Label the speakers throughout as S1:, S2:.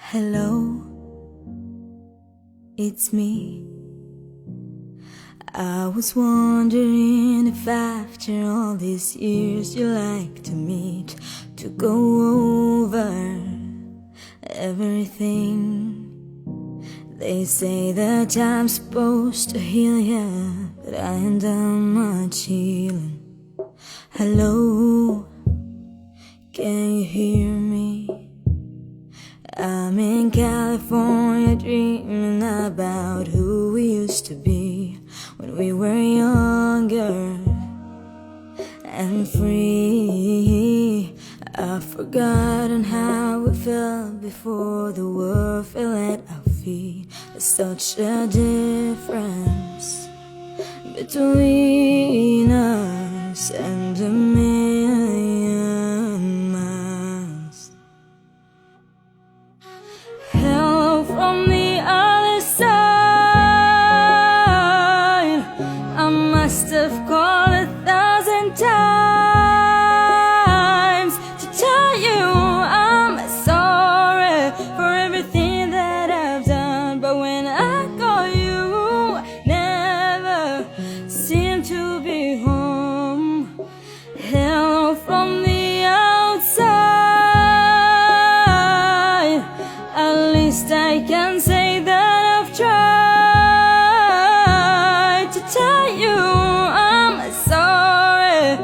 S1: Hello, it's me. I was wondering if after all these years you'd like to meet, to go over everything. They say that time's supposed to heal ya, but I ain't done much healing. Hello, can you hear me? I'm in California dreaming about who we used to be when we were younger and free. I've forgotten how it felt before the world fell at our feet. There's such a difference between us and a million miles. Hello from the other side. I must have called 1,000 times to tell you I'm sorry for everything that I've done, but when I call you, never seem to be home. Hello from the outside. At least I can say that I've tried to tell you I'm sorry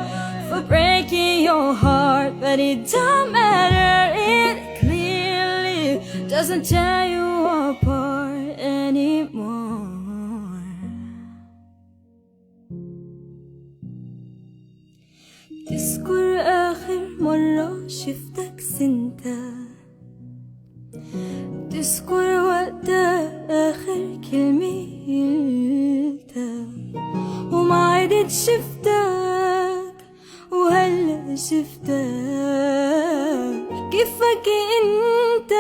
S1: for breaking your heart, but it don't matter, it clearly doesn't tear you apart anymore. تذكر آخر مرة شفتك سنتا؟ تذكر وقتها آخر كلمة قلتها؟ وما عدت شفتك وهلأ شفتك. كيفك انت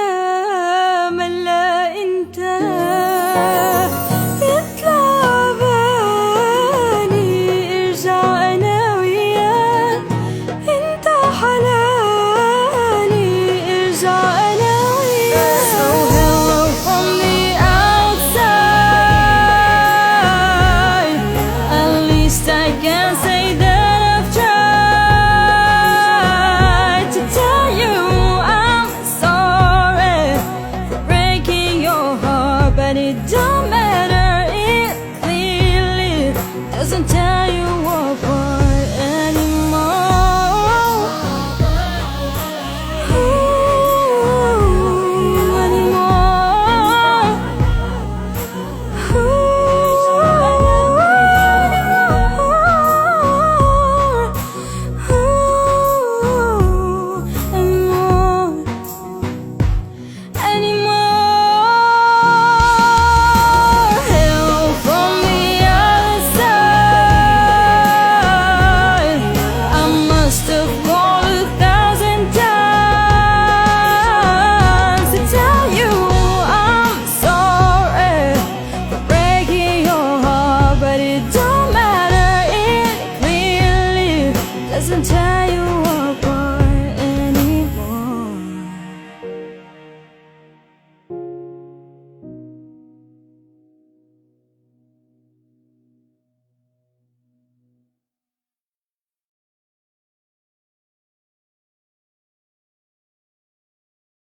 S1: ملا انت يطلع بالي ارجع انا وياك، انت حلالي ارجع انا وياك. So hello from the outside. At least I can say that I've tried to tell you I'm sorry for breaking your heart, but it don't matter, it clearly doesn't tell you